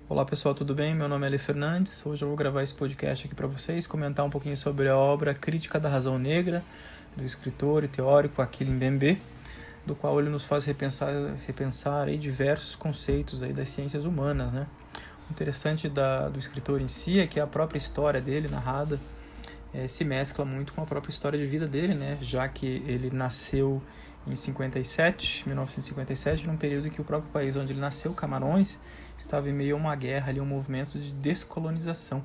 Olá pessoal, tudo bem? Meu nome é Ale Fernandes. Hoje eu vou gravar esse podcast aqui para vocês, comentar um pouquinho sobre a obra Crítica da Razão Negra, do escritor e teórico Achille Mbembe, do qual ele nos faz repensar aí diversos conceitos aí das ciências humanas, né? O interessante do escritor em si é que a própria história dele, narrada, se mescla muito com a própria história de vida dele, né? Já que ele nasceu em 1957, num período em que o próprio país onde ele nasceu, Camarões, estava em meio a uma guerra, ali, um movimento de descolonização.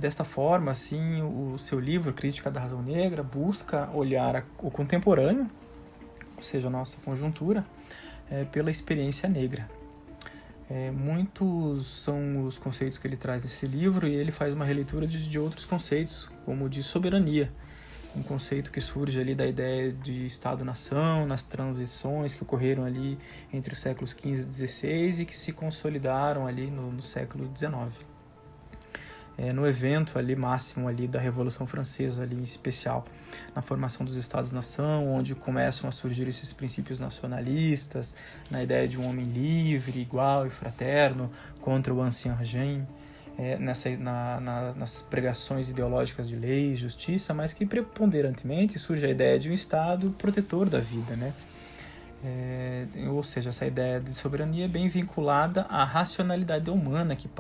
Desta forma, assim, o seu livro, Crítica da Razão Negra, busca olhar o contemporâneo, ou seja, a nossa conjuntura, pela experiência negra. Muitos são os conceitos que ele traz nesse livro e ele faz uma releitura de outros conceitos, como o de soberania, um conceito que surge ali da ideia de Estado-nação, nas transições que ocorreram ali entre os séculos XV e XVI e que se consolidaram ali no século XIX. No evento ali máximo ali da Revolução Francesa, ali em especial, na formação dos Estados-nação, onde começam a surgir esses princípios nacionalistas, na ideia de um homem livre, igual e fraterno, contra o ancien régime, nas pregações ideológicas de lei e justiça, mas que preponderantemente surge a ideia de um Estado protetor da vida, né? Ou seja, essa ideia de soberania é bem vinculada à racionalidade humana que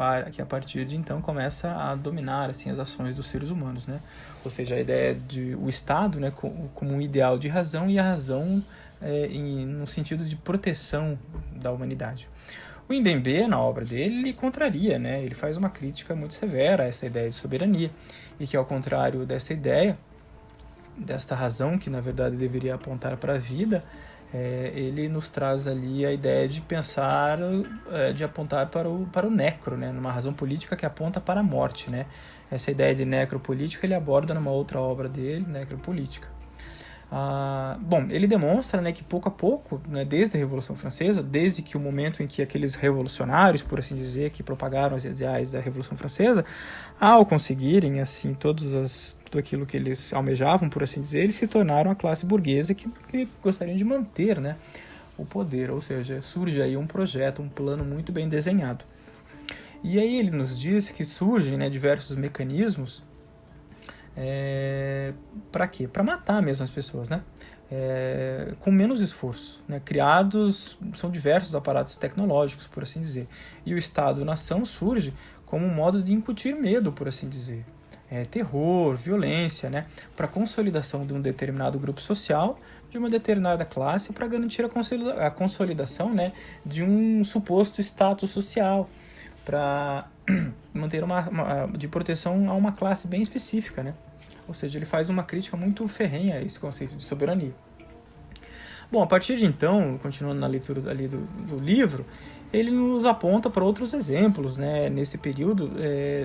a partir de então começa a dominar assim, as ações dos seres humanos, né? Ou seja, a ideia de o Estado, né, como um ideal de razão e a razão no sentido de proteção da humanidade. O Mbembe, na obra dele, ele contraria, né? Ele faz uma crítica muito severa a essa ideia de soberania e que, ao contrário dessa ideia, desta razão que, na verdade, deveria apontar para a vida, ele nos traz ali a ideia de pensar, de apontar para o necro, né? Numa razão política que aponta para a morte, né? Essa ideia de necropolítica ele aborda numa outra obra dele, Necropolítica. Bom, ele demonstra, né, que pouco a pouco, né, desde a Revolução Francesa, desde que o momento em que aqueles revolucionários, por assim dizer, que propagaram os ideais da Revolução Francesa, ao conseguirem assim tudo aquilo que eles almejavam, por assim dizer, eles se tornaram a classe burguesa que gostariam de manter, né, o poder, ou seja, surge aí um projeto, um plano muito bem desenhado. E aí ele nos diz que surgem, né, diversos mecanismos para quê? Para matar mesmo as pessoas, né? Com menos esforço, né? São diversos aparatos tecnológicos, por assim dizer. E o Estado-nação surge como um modo de incutir medo, por assim dizer. Terror, violência, né? Para a consolidação de um determinado grupo social, de uma determinada classe, para garantir a consolidação, né, de um suposto status social, para manter de proteção a uma classe bem específica, né? Ou seja, ele faz uma crítica muito ferrenha a esse conceito de soberania. Bom, a partir de então, continuando na leitura ali do livro, ele nos aponta para outros exemplos, né, nesse período,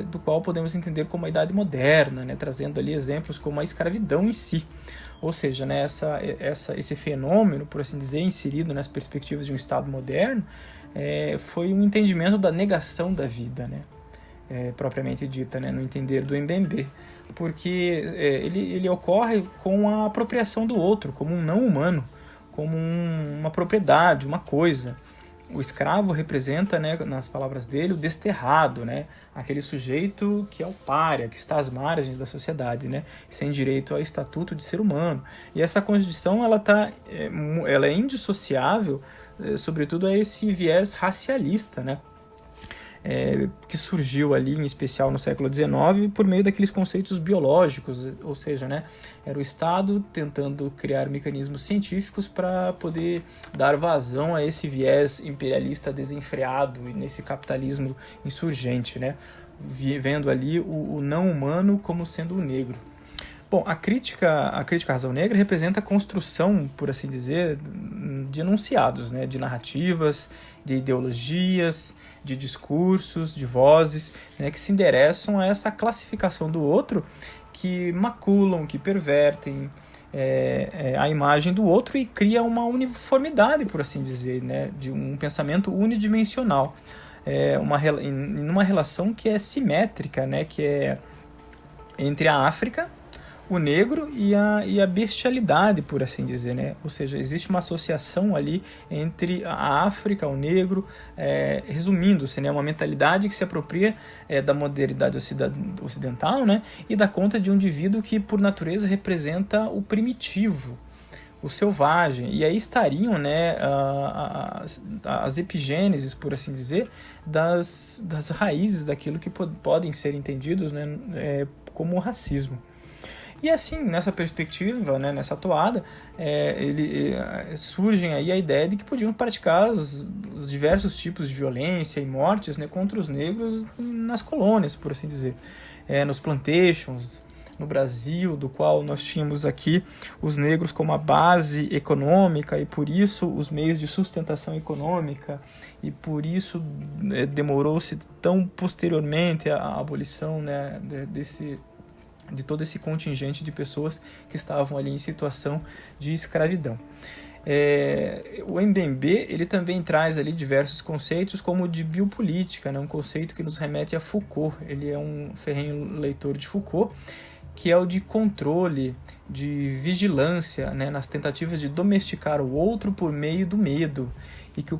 do qual podemos entender como a Idade Moderna, né, trazendo ali exemplos como a escravidão em si. Ou seja, né, esse fenômeno, por assim dizer, inserido nas perspectivas de um Estado moderno, foi um entendimento da negação da vida, né, propriamente dita, né, no entender do Mbembe, porque ele ocorre com a apropriação do outro, como um não humano, como uma propriedade, uma coisa. O escravo representa, né, nas palavras dele, o desterrado, né, aquele sujeito que é o pária, que está às margens da sociedade, né, sem direito ao estatuto de ser humano. E essa condição ela é indissociável, sobretudo a esse viés racialista, né, que surgiu ali, em especial no século XIX, por meio daqueles conceitos biológicos, ou seja, né, era o Estado tentando criar mecanismos científicos para poder dar vazão a esse viés imperialista desenfreado e nesse capitalismo insurgente, né, vendo ali o não humano como sendo o negro. Bom, a crítica à razão negra representa a construção, por assim dizer, de enunciados, né, de narrativas, de ideologias, de discursos, de vozes, né, que se endereçam a essa classificação do outro, que maculam, que pervertem a imagem do outro e cria uma uniformidade, por assim dizer, né, de um pensamento unidimensional, numa relação que é simétrica, né, que é entre a África, o negro e a bestialidade, por assim dizer, né? Ou seja, existe uma associação ali entre a África, o negro, resumindo-se, né? Uma mentalidade que se apropria da modernidade ocidental, né? E dá conta de um indivíduo que, por natureza, representa o primitivo, o selvagem. E aí estariam, né, as epigêneses, por assim dizer, das raízes daquilo que podem ser entendidos, né, como o racismo. E assim, nessa perspectiva, né, nessa toada, surgem aí a ideia de que podiam praticar os diversos tipos de violência e mortes, né, contra os negros nas colônias, por assim dizer, nos plantations, no Brasil, do qual nós tínhamos aqui os negros como a base econômica e por isso os meios de sustentação econômica e por isso demorou-se tão posteriormente a abolição, né, de todo esse contingente de pessoas que estavam ali em situação de escravidão. O Mbembe, ele também traz ali diversos conceitos como o de biopolítica, né, um conceito que nos remete a Foucault. Ele é um ferrenho leitor de Foucault, que é o de controle, de vigilância, né, nas tentativas de domesticar o outro por meio do medo, e que a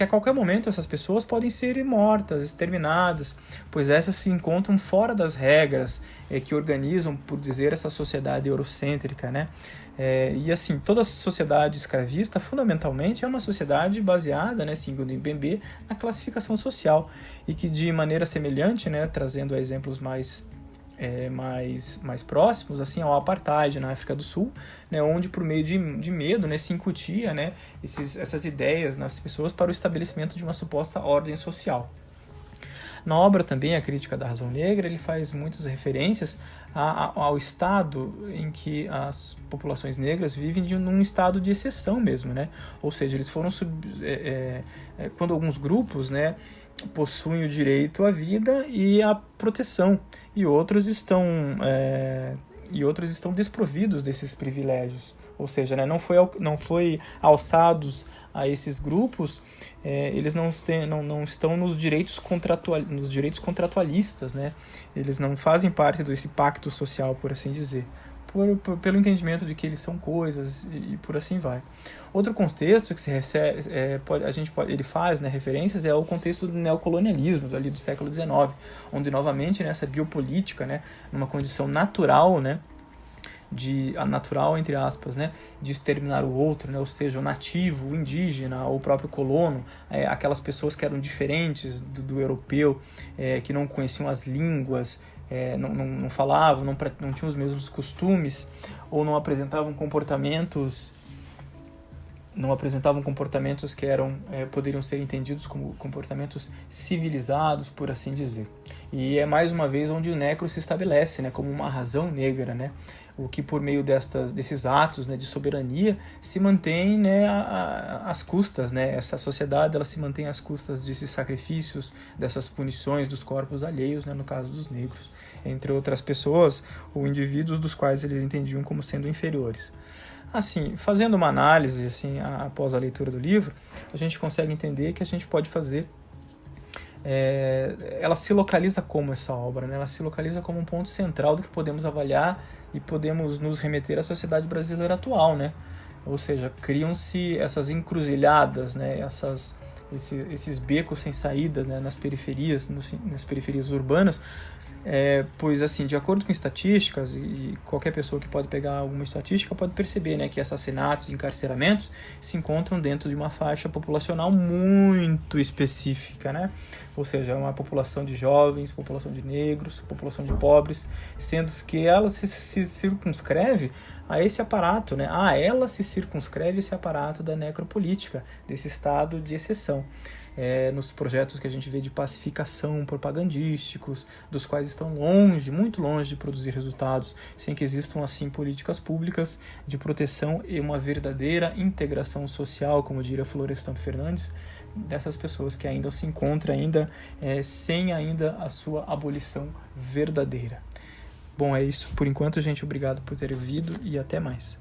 qualquer momento essas pessoas podem ser mortas, exterminadas, pois essas se encontram fora das regras que organizam, por dizer, essa sociedade eurocêntrica, né? E assim, toda sociedade escravista fundamentalmente é uma sociedade baseada, né, segundo o Mbembe, na classificação social, e que de maneira semelhante, né, trazendo exemplos mais próximos, assim, ao apartheid na África do Sul, né, onde por meio de medo, né, se incutia, né, essas ideias nas pessoas para o estabelecimento de uma suposta ordem social. Na obra também, A Crítica da Razão Negra, ele faz muitas referências ao estado em que as populações negras vivem num estado de exceção mesmo, né? Ou seja, eles foram quando alguns grupos, né, possuem o direito à vida e à proteção, e outros estão desprovidos desses privilégios. Ou seja, né, não foi alçados a esses grupos, eles não estão nos direitos contratualistas, né? Eles não fazem parte desse pacto social, por assim dizer, pelo entendimento de que eles são coisas e por assim vai. Outro contexto que ele faz, né, referências é o contexto do neocolonialismo ali do século XIX, onde novamente nessa biopolítica, né, numa condição natural, né, natural entre aspas, né, de exterminar o outro, né, ou seja, o nativo, o indígena, ou o próprio colono, aquelas pessoas que eram diferentes do europeu, que não conheciam as línguas, não falavam, não tinham os mesmos costumes, ou não apresentavam comportamentos que poderiam ser entendidos como comportamentos civilizados, por assim dizer. E é mais uma vez onde o necro se estabelece, né, como uma razão negra, né, o que por meio desses atos, né, de soberania se mantém, né, às custas, né, essa sociedade ela se mantém às custas desses sacrifícios, dessas punições dos corpos alheios, né, no caso dos negros, entre outras pessoas ou indivíduos dos quais eles entendiam como sendo inferiores. Assim, fazendo uma análise assim, após a leitura do livro, a gente consegue entender que a gente pode fazer... ela se localiza como essa obra, né? Ela se localiza como um ponto central do que podemos avaliar e podemos nos remeter à sociedade brasileira atual, né? Ou seja, criam-se essas encruzilhadas, né? Esses becos sem saída, né? nas periferias urbanas, pois assim, de acordo com estatísticas, e qualquer pessoa que pode pegar alguma estatística pode perceber, né, que assassinatos e encarceramentos se encontram dentro de uma faixa populacional muito específica, né? Ou seja, uma população de jovens, população de negros, população de pobres, sendo que ela se circunscreve a esse aparato, né? Ela se circunscreve a esse aparato da necropolítica, desse estado de exceção. Nos projetos que a gente vê de pacificação propagandísticos, dos quais estão muito longe de produzir resultados, sem que existam assim políticas públicas de proteção e uma verdadeira integração social, como diria Florestan Fernandes, dessas pessoas que ainda se encontram sem a sua abolição verdadeira. Bom, é isso por enquanto, gente. Obrigado por ter ouvido e até mais.